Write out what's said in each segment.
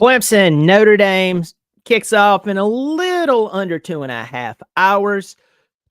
Clemson, Notre Dame kicks off in a little under 2.5 hours,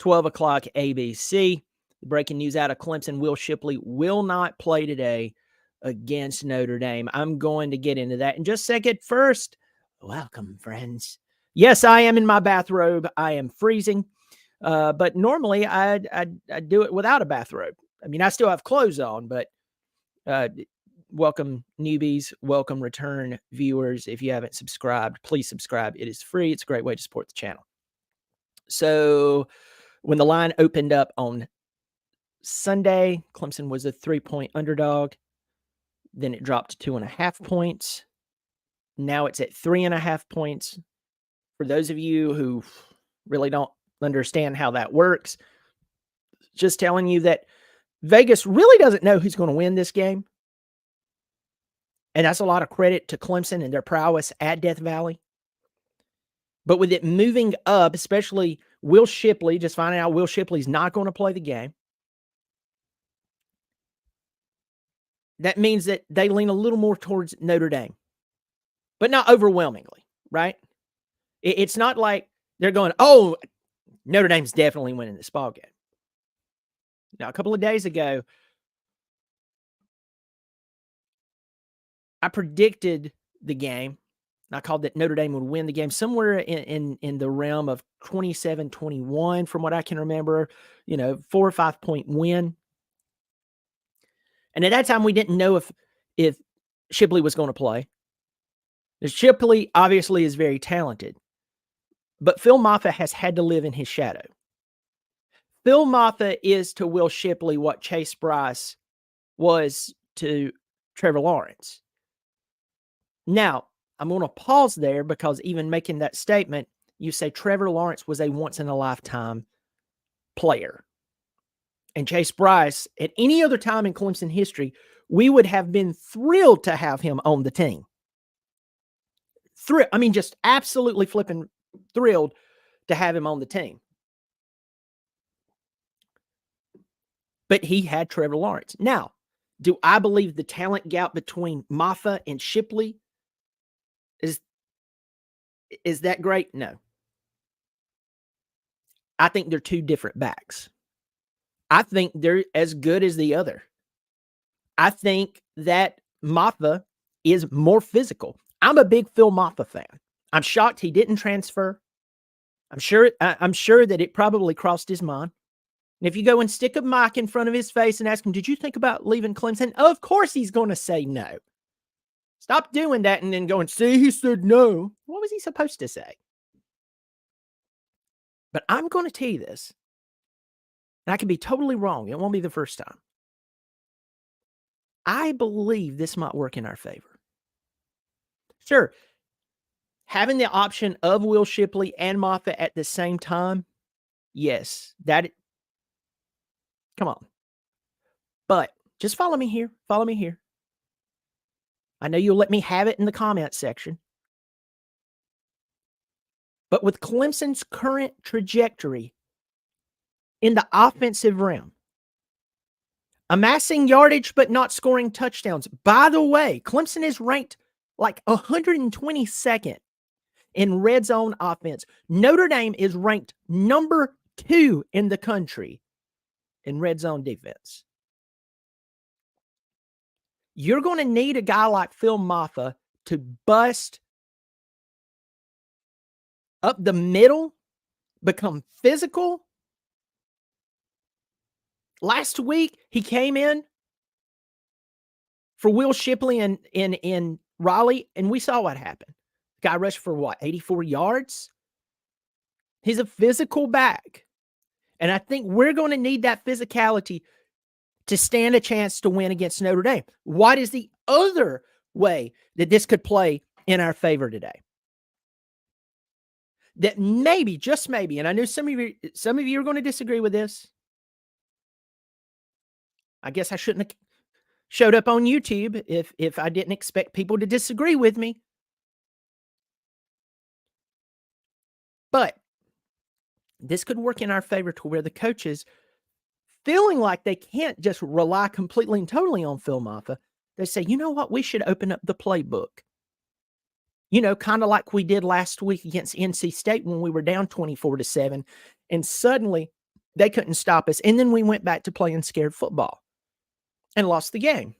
12 o'clock ABC. Breaking news out of Clemson, Will Shipley will not play today against Notre Dame. I'm going to get into that in just a second. First, welcome, friends. Yes, I am in my bathrobe. I am freezing, but normally I do it without a bathrobe. I mean, I still have clothes on, but welcome newbies, welcome return viewers. If you haven't subscribed, please subscribe. It is free. It's a great way to support the channel. So when the line opened up on Sunday, Clemson was a 3-point underdog. Then it dropped to 2.5 points. Now it's at 3.5 points. For those of you who really don't understand how that works, just telling you that Vegas really doesn't know who's going to win this game. And that's a lot of credit to Clemson and their prowess at Death Valley. But with it moving up, especially Will Shipley, just finding out Will Shipley's not going to play the game, that means that they lean a little more towards Notre Dame, but not overwhelmingly, right? It's not like they're going, oh, Notre Dame's definitely winning this ball game. Now, a couple of days ago, I predicted the game. I called that Notre Dame would win the game somewhere in the realm of 27-21, from what I can remember, 4 or 5 point win. And at that time, we didn't know if Shipley was going to play. Shipley obviously is very talented, but Phil Mafah has had to live in his shadow. Phil Mafah is to Will Shipley what Chase Bryce was to Trevor Lawrence. Now, I'm going to pause there because even making that statement, you say Trevor Lawrence was a once-in-a-lifetime player. And Chase Bryce, at any other time in Clemson history, we would have been thrilled to have him on the team. Just absolutely flipping thrilled to have him on the team. But he had Trevor Lawrence. Now, do I believe the talent gap between Mafah and Shipley is that great? No. I think they're two different backs. I think they're as good as the other. I think that Mafah is more physical. I'm a big Phil Mafah fan. I'm shocked he didn't transfer. I'm sure that it probably crossed his mind. And if you go and stick a mic in front of his face and ask him, did you think about leaving Clemson? Of course he's going to say no. Stop doing that and then going, see, he said no. What was he supposed to say? But I'm going to tell you this, and I can be totally wrong. It won't be the first time. I believe this might work in our favor. Sure, having the option of Will Shipley and Mafah at the same time, yes, come on. But just follow me here. Follow me here. I know you'll let me have it in the comment section. But with Clemson's current trajectory in the offensive realm, amassing yardage but not scoring touchdowns. By the way, Clemson is ranked like 122nd in red zone offense. Notre Dame is ranked number 2 in the country in red zone defense. You're going to need a guy like Phil Mafah to bust up the middle, become physical. Last week, he came in for Will Shipley in Raleigh, and we saw what happened. Guy rushed for 84 yards? He's a physical back. And I think we're going to need that physicality to stand a chance to win against Notre Dame. What is the other way that this could play in our favor today? That maybe, just maybe, and I know some of you are going to disagree with this. I guess I shouldn't have showed up on YouTube if I didn't expect people to disagree with me. But this could work in our favor to where the coaches, feeling like they can't just rely completely and totally on Phil Mafah, they say, you know what, we should open up the playbook. kind of like we did last week against NC State when we were down 24-7, and suddenly they couldn't stop us. And then we went back to playing scared football and lost the game.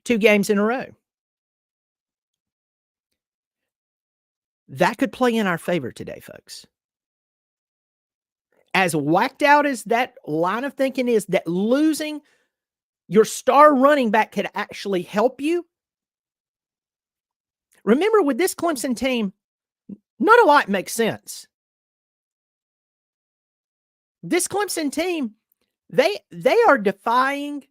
2 games in a row. That could play in our favor today, folks. As whacked out as that line of thinking is, that losing your star running back could actually help you. Remember, with this Clemson team, not a lot makes sense. This Clemson team, they are defying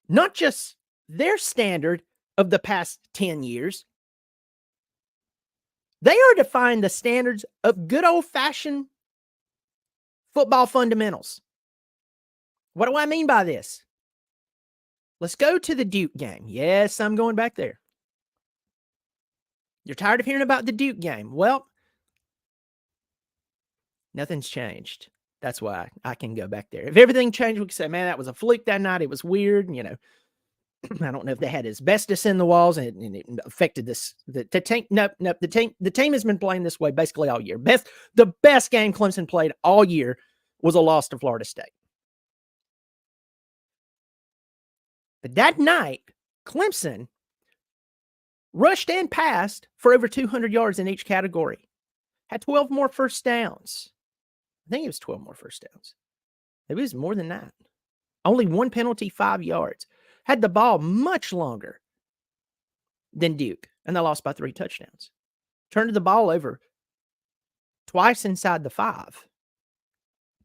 not just their standard of the past 10 years. They are defying the standards of good old-fashioned football fundamentals. What do I mean by this? Let's go to the Duke game. Yes, I'm going back there. You're tired of hearing about the Duke game. Well, nothing's changed. That's why I can go back there. If everything changed, we could say, man, that was a fluke that night. It was weird. I don't know if they had asbestos in the walls and it affected this. The team. Nope. The team has been playing this way basically all year. The best game Clemson played all year was a loss to Florida State. But that night, Clemson rushed and passed for over 200 yards in each category. Had 12 more first downs. I think it was 12 more first downs. It was more than that. Only 1 penalty, 5 yards. Had the ball much longer than Duke, and they lost by 3 touchdowns. Turned the ball over twice inside the 5.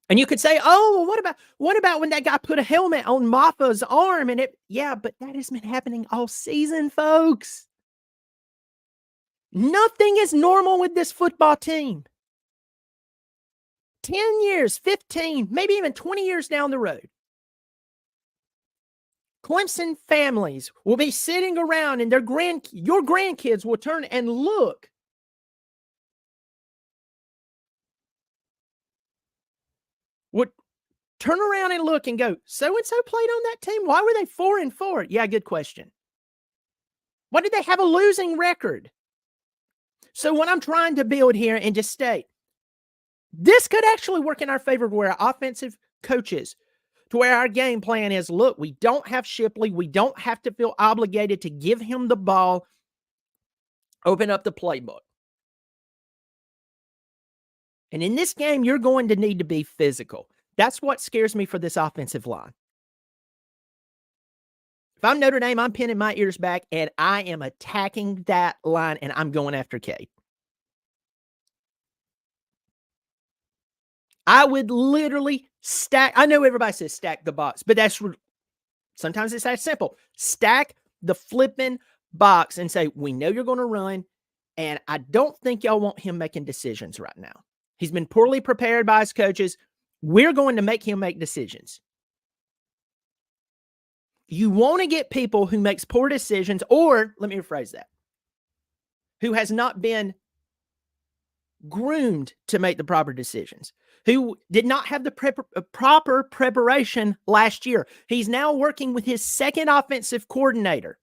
And you could say, oh, well, what about when that guy put a helmet on Maffa's arm? And but that has been happening all season, folks. Nothing is normal with this football team. 10 years, 15, maybe even 20 years down the road, Clemson families will be sitting around and your grandkids will turn and look. Would turn around and look and go, so-and-so played on that team? Why were they 4-4? Yeah, good question. Why did they have a losing record? So what I'm trying to build here and just state, this could actually work in our favor where our offensive coaches, to where our game plan is, look, we don't have Shipley. We don't have to feel obligated to give him the ball, open up the playbook. And in this game, you're going to need to be physical. That's what scares me for this offensive line. If I'm Notre Dame, I'm pinning my ears back, and I am attacking that line, and I'm going after Cade. I would literally stack. I know everybody says stack the box, but sometimes it's that simple. Stack the flipping box and say, we know you're going to run, and I don't think y'all want him making decisions right now. He's been poorly prepared by his coaches. We're going to make him make decisions. You want to get people who makes poor decisions, or let me rephrase that, who has not been groomed to make the proper decisions, who did not have the proper preparation last year. He's now working with his second offensive coordinator,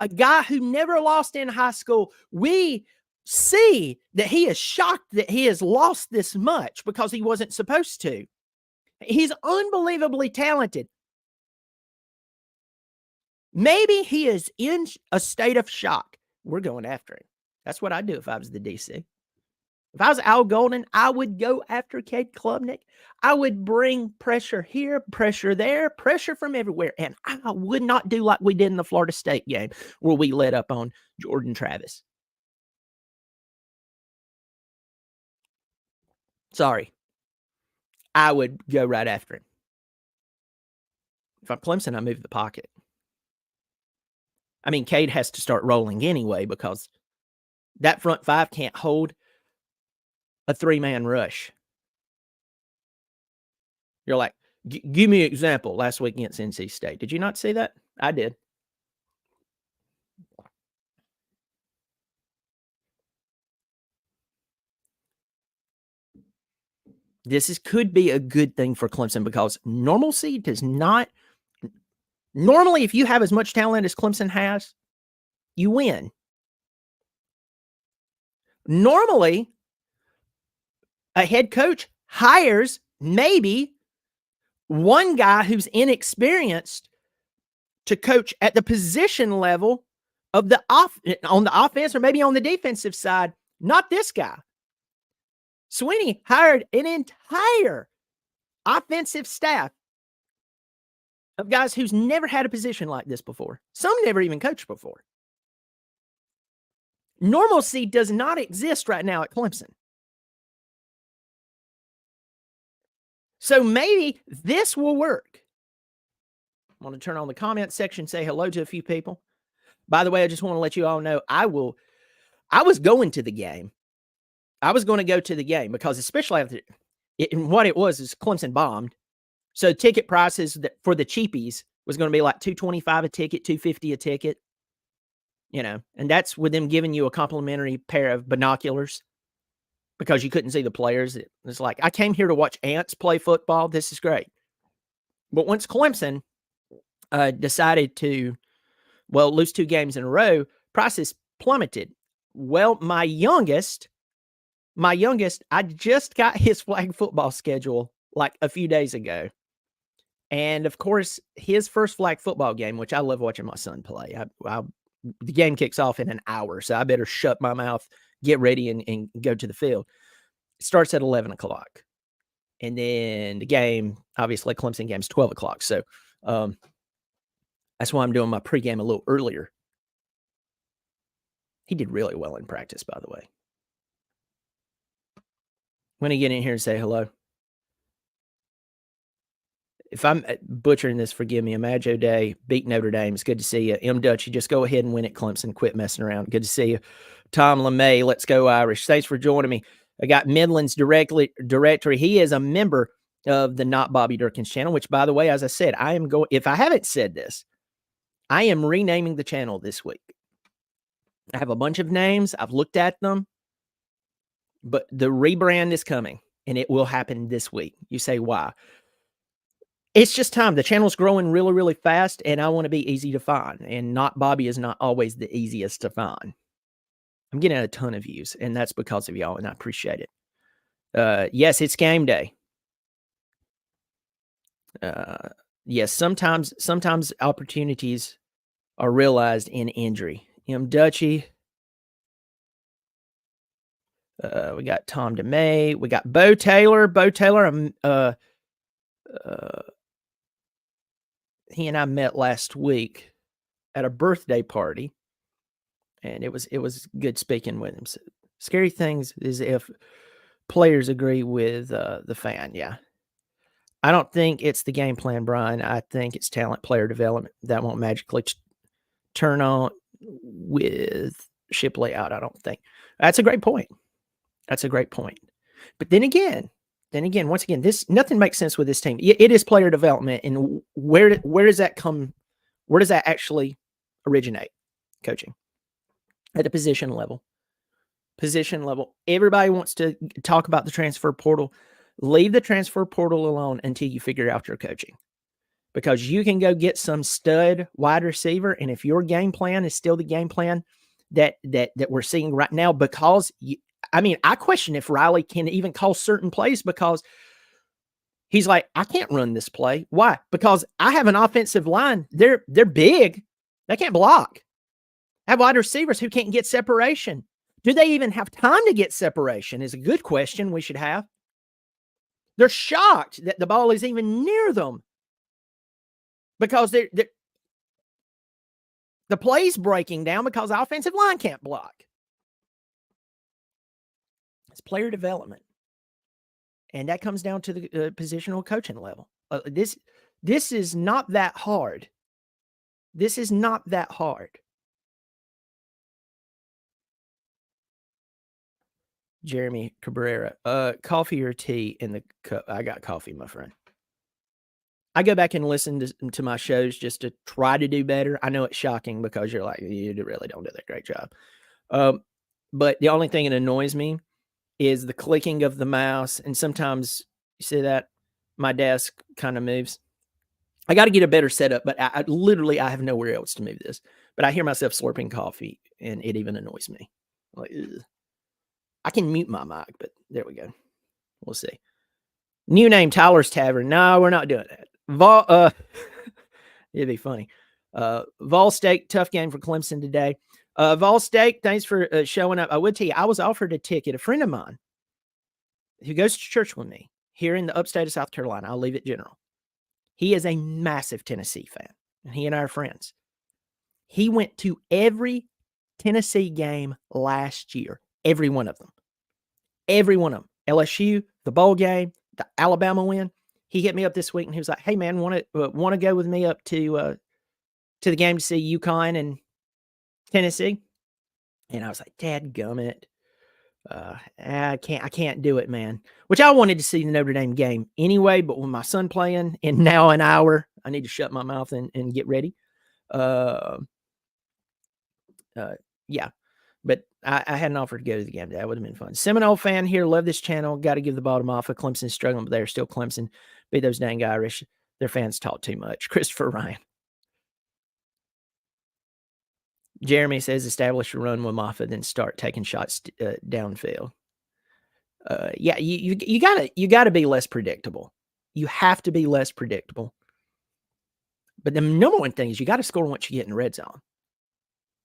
a guy who never lost in high school. We see that he is shocked that he has lost this much because he wasn't supposed to. He's unbelievably talented. Maybe he is in a state of shock. We're going after him. That's what I'd do if I was the DC. If I was Al Golden, I would go after Cade Klubnik. I would bring pressure here, pressure there, pressure from everywhere. And I would not do like we did in the Florida State game where we let up on Jordan Travis. Sorry. I would go right after him. If I'm Clemson, I move the pocket. I mean, Cade has to start rolling anyway because that front 5 can't hold a 3-man rush. You're like, give me an example last week against NC State. Did you not see that? I did. Could be a good thing for Clemson because normalcy does not. Normally, if you have as much talent as Clemson has, you win. Normally, a head coach hires maybe one guy who's inexperienced to coach at the position level of on the offense or maybe on the defensive side, not this guy. Sweeney hired an entire offensive staff of guys who's never had a position like this before. Some never even coached before. Normalcy does not exist right now at Clemson. So maybe this will work. I'm going to turn on the comment section, say hello to a few people. By the way, I just want to let you all know I was going to the game. I was going to go to the game because especially after what it was is Clemson bombed. So ticket prices for the cheapies was going to be like $225 a ticket, $250 a ticket. And that's with them giving you a complimentary pair of binoculars because you couldn't see the players. It's like, I came here to watch ants play football. This is great. But once Clemson decided to, lose 2 games in a row, prices plummeted. Well, my youngest, I just got his flag football schedule like a few days ago. And of course, his first flag football game, which I love watching my son play. The game kicks off in an hour, so I better shut my mouth, get ready, and go to the field. It starts at 11 o'clock. And then the game, obviously, Clemson game's 12 o'clock. So that's why I'm doing my pregame a little earlier. He did really well in practice, by the way. I'm going to get in here and say hello. If I'm butchering this, forgive me. Imago Day beat Notre Dame. It's good to see you. M. Dutchy, just go ahead and win at Clemson. Quit messing around. Good to see you. Tom LeMay, let's go Irish. Thanks for joining me. I got Midland's directory. He is a member of the Not Bobby Durkins channel, which, by the way, as I said, if I haven't said this, I am renaming the channel this week. I have a bunch of names. I've looked at them, but the rebrand is coming, and it will happen this week. You say, why? It's just time. The channel's growing really, really fast, and I want to be easy to find. And Not Bobby is not always the easiest to find. I'm getting a ton of views, and that's because of y'all, and I appreciate it. Yes, it's game day. Yes, sometimes opportunities are realized in injury. M. Dutchy. We got Tom DeMay. We got Bo Taylor. He and I met last week at a birthday party, and it was good speaking with him. So, scary things is if players agree with the fan. Yeah, I don't think it's the game plan, Brian. I think it's talent, player development that won't magically turn on with Shipley out. I don't think that's a great point. But then again, once again, nothing makes sense with this team. It is player development, and where does that come? Where does that actually originate? Coaching at the position level. Everybody wants to talk about the transfer portal. Leave the transfer portal alone until you figure out your coaching, because you can go get some stud wide receiver, and if your game plan is still the game plan that we're seeing right now, because I question if Riley can even call certain plays, because he's like, I can't run this play. Why? Because I have an offensive line. They're big. They can't block. I have wide receivers who can't get separation. Do they even have time to get separation is a good question we should have. They're shocked that the ball is even near them because the play's breaking down because the offensive line can't block. It's player development. And that comes down to the positional coaching level. This is not that hard. Jeremy Cabrera, coffee or tea in the cup? I got coffee, my friend. I go back and listen to my shows just to try to do better. I know it's shocking because you're like, you really don't do that great job. But the only thing that annoys me is the clicking of the mouse. And sometimes, you see that? My desk kind of moves. I got to get a better setup, but I have nowhere else to move this. But I hear myself slurping coffee, and it even annoys me. Like, ugh. I can mute my mic, but there we go. We'll see. New name, Tyler's Tavern. No, we're not doing that. It'd be funny. Vol State, tough game for Clemson today. Vol State, thanks for showing up. I would tell you, I was offered a ticket. A friend of mine who goes to church with me here in the upstate of South Carolina, I'll leave it general. He is a massive Tennessee fan, and he and I are friends. He went to every Tennessee game last year, every one of them. Every one of them. LSU, the bowl game, the Alabama win. He hit me up this week, and he was like, "Hey, man, want to go with me up to the game to see UConn and Tennessee?" And I was like, "Dadgummit, I can't do it, man." Which I wanted to see the Notre Dame game anyway, but with my son playing in now an hour, I need to shut my mouth and get ready. Yeah. But I had an offer to go to the game. That would have been fun. Seminole fan here. Love this channel. Got to give the bottom off. Clemson's struggling, but they're still Clemson. Be those dang Irish. Their fans talk too much. Christopher Ryan. Jeremy says establish a run with Moffitt, then start taking shots downfield. Yeah, you gotta be less predictable. You have to be less predictable. But the number one thing is you got to score once you get in the red zone.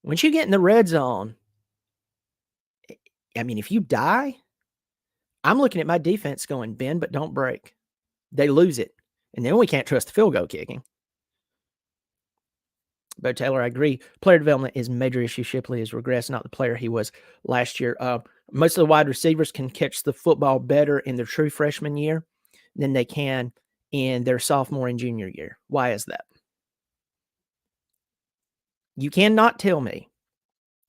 Once you get in the red zone, I mean, if you die, I'm looking at my defense going, bend but don't break. They lose it. And then we can't trust the field goal kicking. Bo Taylor, I agree. Player development is a major issue. Shipley has regressed, not the player he was last year. Most of the wide receivers can catch the football better in their true freshman year than they can in their sophomore and junior year. Why is that? You cannot tell me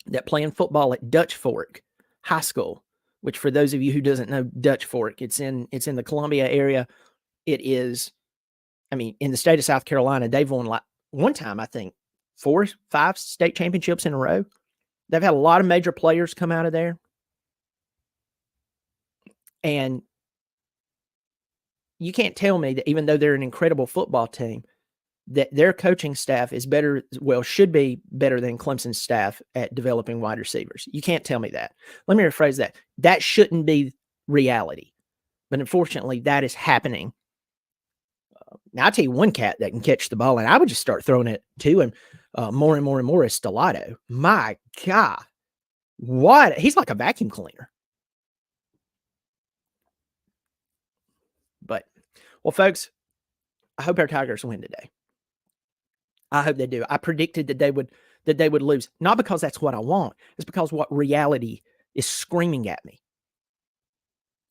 that playing football at Dutch Fork High School, which for those of you who doesn't know Dutch Fork, it's in the Columbia area. It is, I mean, in the state of South Carolina, they've won like one time, I think, 4, 5 state championships in a row. They've had a lot of major players come out of there. And you can't tell me that even though they're an incredible football team, that their coaching staff is better, well, should be better than Clemson's staff at developing wide receivers. You can't tell me that. Let me rephrase that. That shouldn't be reality. But unfortunately, that is happening. Now, I'll tell you one cat that can catch the ball, and I would just start throwing it to him more and more and more is Stellato. My God. What? He's like a vacuum cleaner. But, well, folks, I hope our Tigers win today. I hope they do. I predicted that they would lose, not because that's what I want. It's because what reality is screaming at me.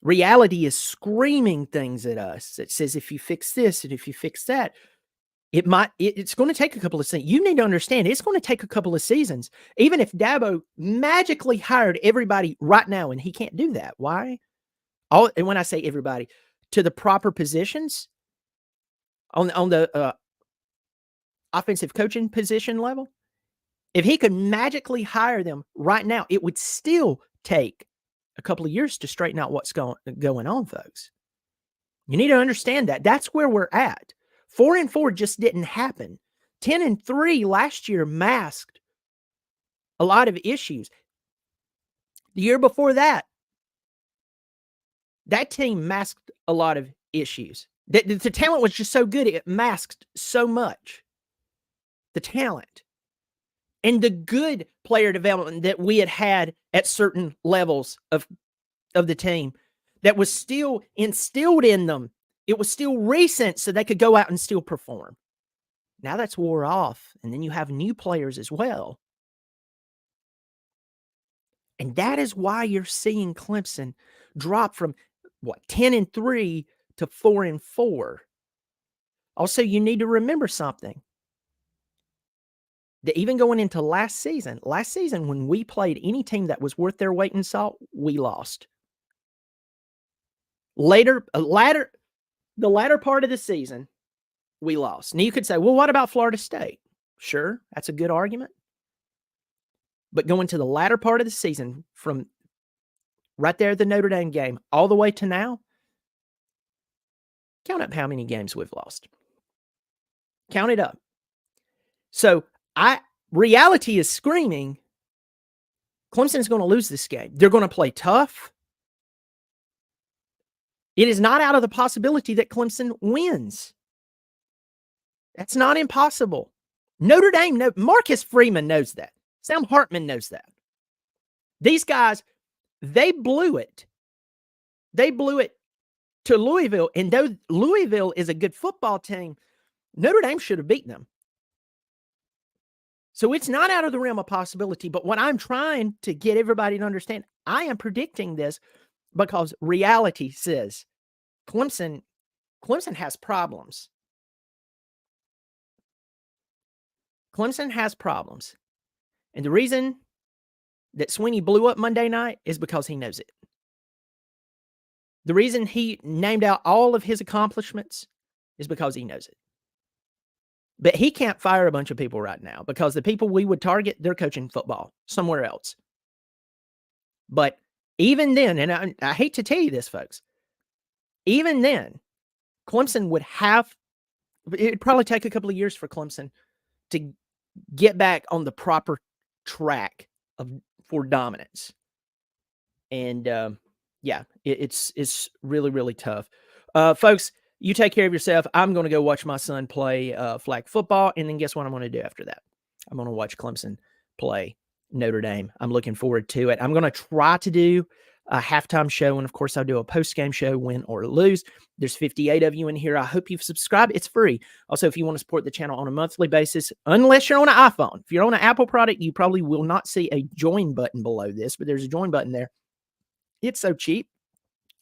Reality is screaming things at us. It says, if you fix this and if you fix that, it's going to take a couple of seasons. You need to understand it's going to take a couple of seasons. Even if Dabo magically hired everybody right now, and he can't do that. Why? And when I say everybody, to the proper positions on the offensive coaching position level, if he could magically hire them right now, it would still take a couple of years to straighten out what's going on, folks. You need to understand that. That's where we're at. 4-4 just didn't happen. 10-3 last year masked a lot of issues. The year before that, that team masked a lot of issues. The talent was just so good, it masked so much. The talent and the good player development that we had at certain levels of the team that was still instilled in them. It was still recent, so they could go out and still perform. Now that's wore off, and then you have new players as well. And that is why you're seeing Clemson drop from, 10-3 to 4-4. Also, you need to remember something. That even going into last season, when we played any team that was worth their weight in salt, we lost. The latter part of the season, we lost. Now you could say, well, what about Florida State? Sure, that's a good argument. But going to the latter part of the season, from right there at the Notre Dame game all the way to now, count up how many games we've lost. Count it up. So reality is screaming, Clemson's going to lose this game. They're going to play tough. It is not out of the possibility that Clemson wins. That's not impossible. Notre Dame, Marcus Freeman knows that. Sam Hartman knows that. These guys, they blew it. They blew it to Louisville. And though Louisville is a good football team, Notre Dame should have beaten them. So it's not out of the realm of possibility. But what I'm trying to get everybody to understand, I am predicting this because reality says Clemson has problems. Clemson has problems. And the reason that Sweeney blew up Monday night is because he knows it. The reason he named out all of his accomplishments is because he knows it. But he can't fire a bunch of people right now because the people we would target, they're coaching football somewhere else. But even then, and I hate to tell you this, folks, even then, Clemson would have, it'd probably take a couple of years for Clemson to get back on the proper track for dominance. And it's really, really tough. Folks, you take care of yourself. I'm going to go watch my son play flag football. And then guess what I'm going to do after that? I'm going to watch Clemson play Notre Dame. I'm looking forward to it. I'm going to try to do a halftime show. And of course, I'll do a post-game show, win or lose. There's 58 of you in here. I hope you've subscribed. It's free. Also, if you want to support the channel on a monthly basis, unless you're on an iPhone, if you're on an Apple product, you probably will not see a join button below this, but there's a join button there. It's so cheap.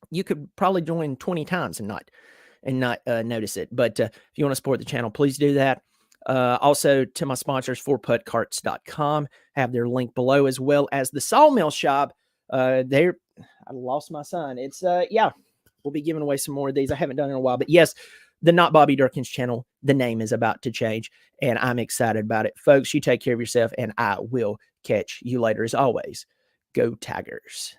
You could probably join 20 times and not notice it. But if you want to support the channel, please do that. Also, to my sponsors, 4puttcarts.com, have their link below, as well as the Sawmill Shop. I lost my son. It's, we'll be giving away some more of these. I haven't done it in a while. But yes, the Not Bobby Durkins channel, the name is about to change, and I'm excited about it. Folks, you take care of yourself, and I will catch you later. As always, go Tigers.